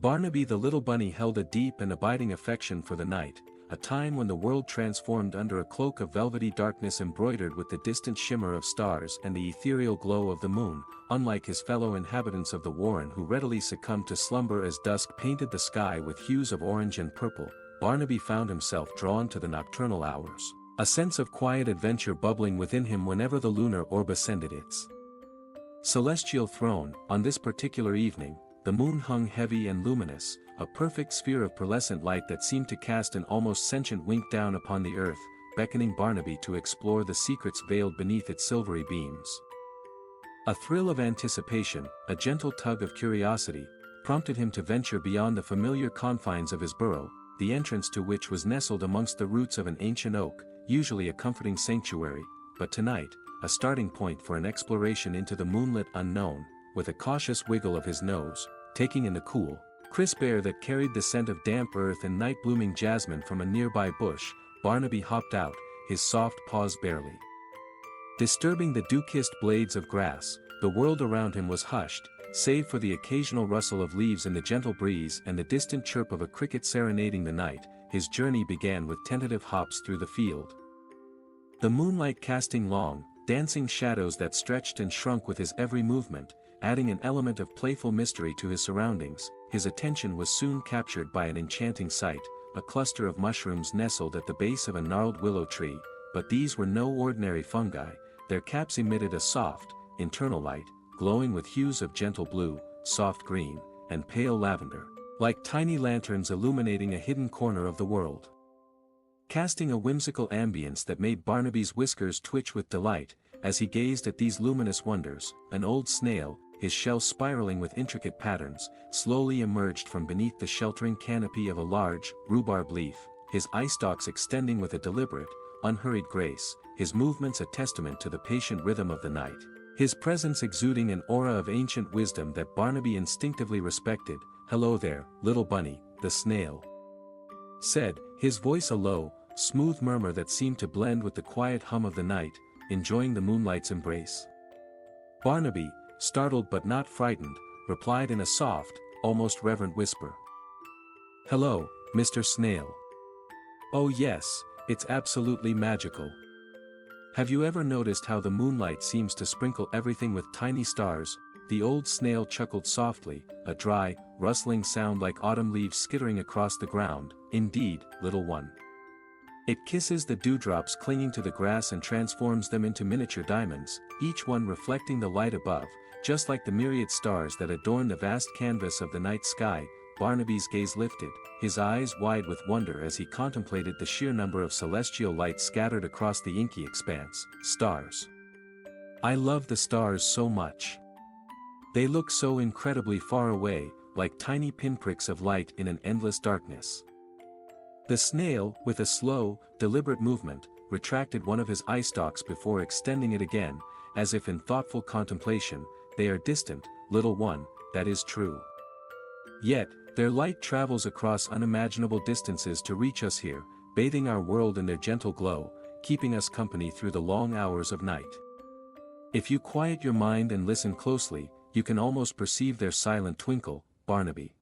Barnaby the little bunny held a deep and abiding affection for the night, a time when the world transformed under a cloak of velvety darkness embroidered with the distant shimmer of stars and the ethereal glow of the moon. Unlike his fellow inhabitants of the warren who readily succumbed to slumber as dusk painted the sky with hues of orange and purple, Barnaby found himself drawn to the nocturnal hours, a sense of quiet adventure bubbling within him whenever the lunar orb ascended its celestial throne. On this particular evening, the moon hung heavy and luminous, a perfect sphere of pearlescent light that seemed to cast an almost sentient wink down upon the earth, beckoning Barnaby to explore the secrets veiled beneath its silvery beams. A thrill of anticipation, a gentle tug of curiosity, prompted him to venture beyond the familiar confines of his burrow, the entrance to which was nestled amongst the roots of an ancient oak, usually a comforting sanctuary, but tonight, a starting point for an exploration into the moonlit unknown. With a cautious wiggle of his nose, taking in the cool, crisp air that carried the scent of damp earth and night-blooming jasmine from a nearby bush, Barnaby hopped out, his soft paws barely disturbing the dew-kissed blades of grass. The world around him was hushed, save for the occasional rustle of leaves in the gentle breeze and the distant chirp of a cricket serenading the night. His journey began with tentative hops through the field, the moonlight casting long, dancing shadows that stretched and shrunk with his every movement, adding an element of playful mystery to his surroundings. His attention was soon captured by an enchanting sight, a cluster of mushrooms nestled at the base of a gnarled willow tree, but these were no ordinary fungi. Their caps emitted a soft, internal light, glowing with hues of gentle blue, soft green, and pale lavender, like tiny lanterns illuminating a hidden corner of the world, casting a whimsical ambience that made Barnaby's whiskers twitch with delight. As he gazed at these luminous wonders, an old snail, his shell spiraling with intricate patterns, slowly emerged from beneath the sheltering canopy of a large, rhubarb leaf, his eye stalks extending with a deliberate, unhurried grace, his movements a testament to the patient rhythm of the night, his presence exuding an aura of ancient wisdom that Barnaby instinctively respected. "Hello there, little bunny," the snail said, his voice a low, smooth murmur that seemed to blend with the quiet hum of the night. "Enjoying the moonlight's embrace?" Barnaby, startled but not frightened, replied in a soft, almost reverent whisper. "Hello, Mr. Snail. Oh yes, it's absolutely magical. Have you ever noticed how the moonlight seems to sprinkle everything with tiny stars?" The old snail chuckled softly, a dry, rustling sound like autumn leaves skittering across the ground. "Indeed, little one. It kisses the dewdrops clinging to the grass and transforms them into miniature diamonds, each one reflecting the light above, just like the myriad stars that adorn the vast canvas of the night sky." Barnaby's gaze lifted, his eyes wide with wonder as he contemplated the sheer number of celestial lights scattered across the inky expanse. "Stars. I love the stars so much. They look so incredibly far away, like tiny pinpricks of light in an endless darkness." The snail, with a slow, deliberate movement, retracted one of his eye stalks before extending it again, as if in thoughtful contemplation. "They are distant, little one, that is true. Yet, their light travels across unimaginable distances to reach us here, bathing our world in their gentle glow, keeping us company through the long hours of night. If you quiet your mind and listen closely, you can almost perceive their silent twinkle." Barnaby,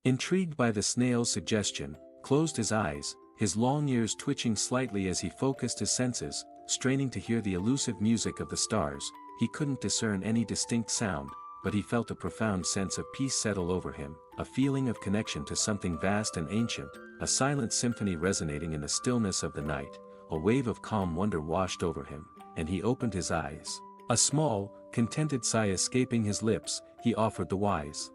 intrigued by the snail's suggestion, closed his eyes, his long ears twitching slightly as he focused his senses, straining to hear the elusive music of the stars. He couldn't discern any distinct sound, but he felt a profound sense of peace settle over him, a feeling of connection to something vast and ancient, a silent symphony resonating in the stillness of the night. A wave of calm wonder washed over him, and he opened his eyes. A small, contented sigh escaping his lips, he offered the wise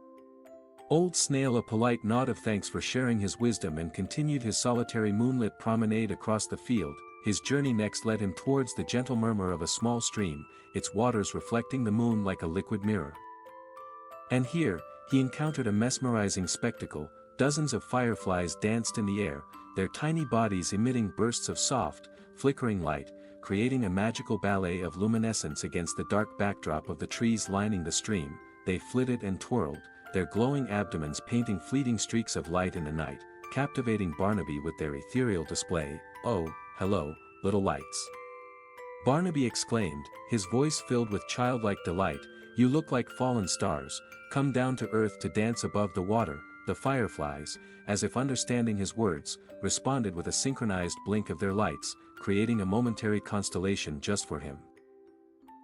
old snail a polite nod of thanks for sharing his wisdom and continued his solitary moonlit promenade across the field. His journey next led him towards the gentle murmur of a small stream, its waters reflecting the moon like a liquid mirror. And here, he encountered a mesmerizing spectacle. Dozens of fireflies danced in the air, their tiny bodies emitting bursts of soft, flickering light, creating a magical ballet of luminescence against the dark backdrop of the trees lining the stream. They flitted and twirled, their glowing abdomens painting fleeting streaks of light in the night, captivating Barnaby with their ethereal display. "Oh, hello, little lights," Barnaby exclaimed, his voice filled with childlike delight. "You look like fallen stars, come down to earth to dance above the water. The fireflies, as if understanding his words, responded with a synchronized blink of their lights, creating a momentary constellation just for him.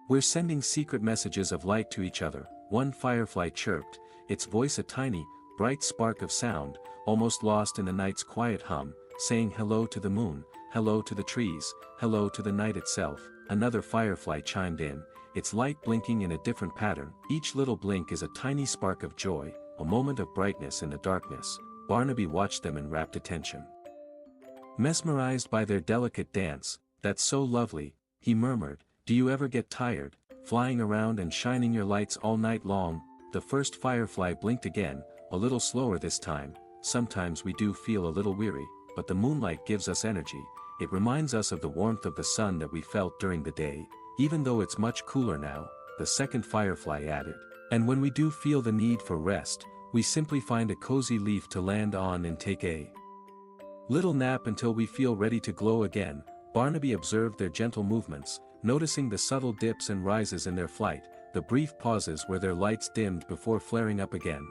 "We're sending secret messages of light to each other," one firefly chirped, its voice a tiny, bright spark of sound, almost lost in the night's quiet hum, saying hello to the moon, hello to the trees, hello to the night itself. Another firefly chimed in, its light blinking in a different pattern. Each little blink is a tiny spark of joy, a moment of brightness in the darkness. Barnaby watched them in rapt attention. Mesmerized by their delicate dance, "That's so lovely," he murmured. "Do you ever get tired, flying around and shining your lights all night long?" The first firefly blinked again, a little slower this time. "Sometimes we do feel a little weary, but the moonlight gives us energy. It reminds us of the warmth of the sun that we felt during the day, even though it's much cooler now," the second firefly added. "And when we do feel the need for rest, we simply find a cozy leaf to land on and take a little nap until we feel ready to glow again." Barnaby observed their gentle movements, noticing the subtle dips and rises in their flight, the brief pauses where their lights dimmed before flaring up again.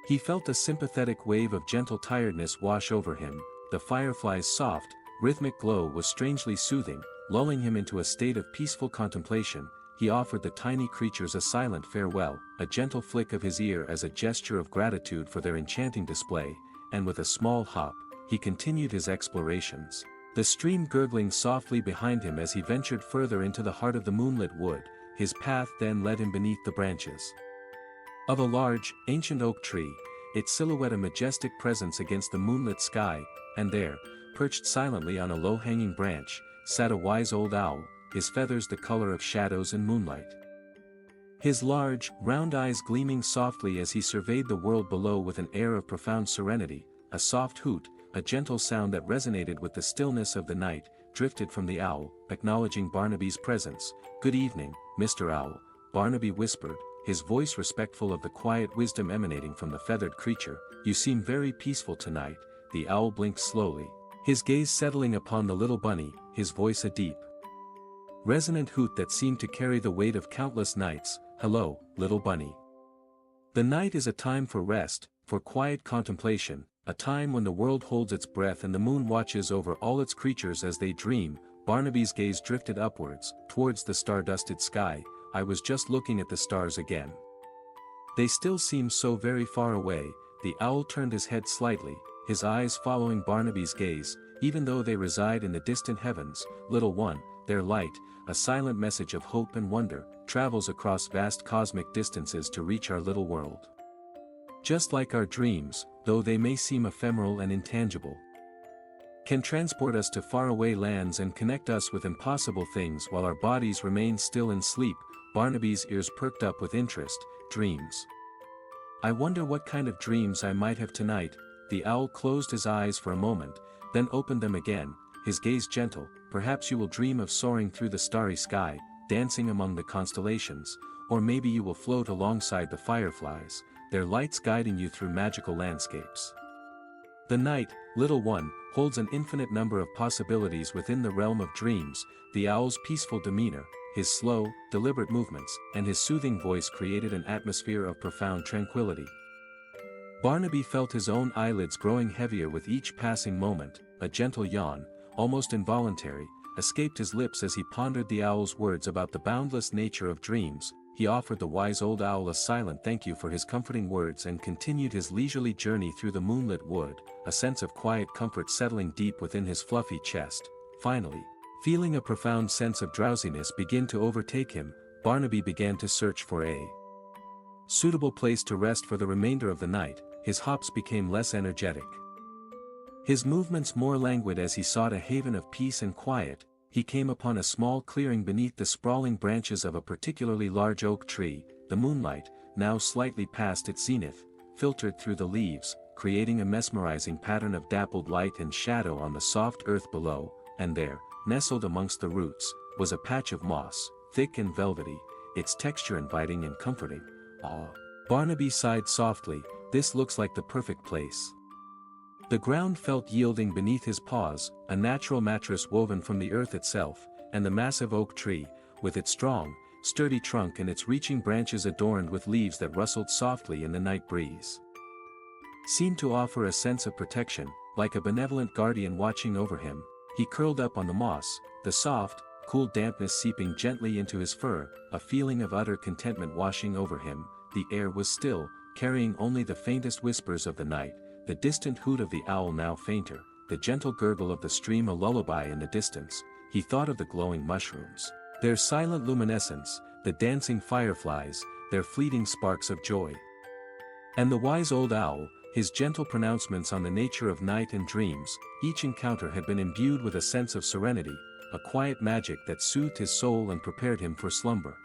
He felt a sympathetic wave of gentle tiredness wash over him. The firefly's soft, rhythmic glow was strangely soothing, lulling him into a state of peaceful contemplation. He offered the tiny creatures a silent farewell, a gentle flick of his ear as a gesture of gratitude for their enchanting display, and with a small hop, he continued his explorations, the stream gurgling softly behind him as he ventured further into the heart of the moonlit wood. His path then led him beneath the branches of a large, ancient oak tree, its silhouette a majestic presence against the moonlit sky, and there, perched silently on a low-hanging branch, sat a wise old owl, his feathers the color of shadows in moonlight. His large, round eyes gleaming softly as he surveyed the world below with an air of profound serenity. A soft hoot, a gentle sound that resonated with the stillness of the night, drifted from the owl, acknowledging Barnaby's presence. "Good evening, Mr. Owl," Barnaby whispered, his voice respectful of the quiet wisdom emanating from the feathered creature. "You seem very peaceful tonight." The owl blinked slowly, his gaze settling upon the little bunny, his voice a deep, resonant hoot that seemed to carry the weight of countless nights. "Hello, little bunny. The night is a time for rest, for quiet contemplation, a time when the world holds its breath and the moon watches over all its creatures as they dream." Barnaby's gaze drifted upwards, towards the star-dusted sky. "I was just looking at the stars again. They still seem so very far away." The owl turned his head slightly, his eyes following Barnaby's gaze. "Even though they reside in the distant heavens, little one, their light, a silent message of hope and wonder, travels across vast cosmic distances to reach our little world. Just like our dreams, though they may seem ephemeral and intangible, can transport us to faraway lands and connect us with impossible things while our bodies remain still in sleep." Barnaby's ears perked up with interest. "Dreams. I wonder what kind of dreams I might have tonight." The owl closed his eyes for a moment, then opened them again, his gaze gentle. "Perhaps you will dream of soaring through the starry sky, dancing among the constellations, or maybe you will float alongside the fireflies, their lights guiding you through magical landscapes. The night, little one, holds an infinite number of possibilities within the realm of dreams." The owl's peaceful demeanor, his slow, deliberate movements, and his soothing voice created an atmosphere of profound tranquility. Barnaby felt his own eyelids growing heavier with each passing moment. A gentle yawn, almost involuntary, escaped his lips as he pondered the owl's words about the boundless nature of dreams. He offered the wise old owl a silent thank you for his comforting words and continued his leisurely journey through the moonlit wood, a sense of quiet comfort settling deep within his fluffy chest. Finally, feeling a profound sense of drowsiness begin to overtake him, Barnaby began to search for a suitable place to rest for the remainder of the night. His hops became less energetic, his movements more languid as he sought a haven of peace and quiet. He came upon a small clearing beneath the sprawling branches of a particularly large oak tree. The moonlight, now slightly past its zenith, filtered through the leaves, creating a mesmerizing pattern of dappled light and shadow on the soft earth below, and there, nestled amongst the roots, was a patch of moss, thick and velvety, its texture inviting and comforting. "Ah," Barnaby sighed softly, "this looks like the perfect place." The ground felt yielding beneath his paws, a natural mattress woven from the earth itself, and the massive oak tree, with its strong, sturdy trunk and its reaching branches adorned with leaves that rustled softly in the night breeze seemed to offer a sense of protection, like a benevolent guardian watching over him. He curled up on the moss, the soft, cool dampness seeping gently into his fur, a feeling of utter contentment washing over him. The air was still, carrying only the faintest whispers of the night, the distant hoot of the owl now fainter, the gentle gurgle of the stream a lullaby in the distance. He thought of the glowing mushrooms, their silent luminescence, the dancing fireflies, their fleeting sparks of joy. And the wise old owl, his gentle pronouncements on the nature of night and dreams. Each encounter had been imbued with a sense of serenity, a quiet magic that soothed his soul and prepared him for slumber.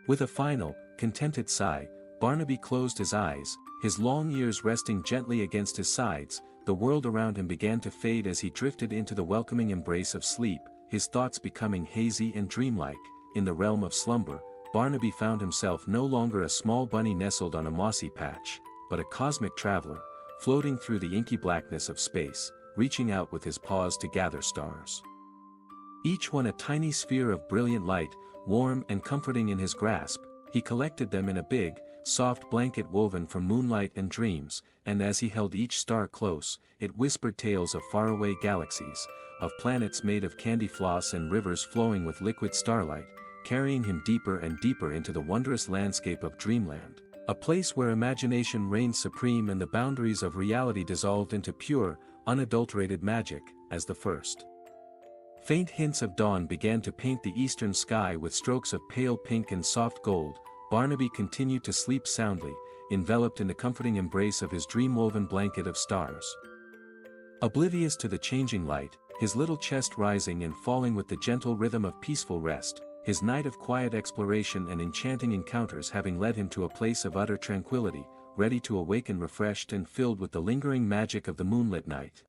With a final, contented sigh, Barnaby closed his eyes, his long ears resting gently against his sides. The world around him began to fade as he drifted into the welcoming embrace of sleep, his thoughts becoming hazy and dreamlike. In the realm of slumber, Barnaby found himself no longer a small bunny nestled on a mossy patch, but a cosmic traveler, floating through the inky blackness of space, reaching out with his paws to gather stars. Each one a tiny sphere of brilliant light, warm and comforting in his grasp. He collected them in a big, soft blanket woven from moonlight and dreams, and as he held each star close, it whispered tales of faraway galaxies, of planets made of candy floss and rivers flowing with liquid starlight, carrying him deeper and deeper into the wondrous landscape of dreamland. A place where imagination reigned supreme and the boundaries of reality dissolved into pure, unadulterated magic. As the first faint hints of dawn began to paint the eastern sky with strokes of pale pink and soft gold, Barnaby continued to sleep soundly, enveloped in the comforting embrace of his dream-woven blanket of stars. Oblivious to the changing light, his little chest rising and falling with the gentle rhythm of peaceful rest, his night of quiet exploration and enchanting encounters having led him to a place of utter tranquility, ready to awaken refreshed and filled with the lingering magic of the moonlit night.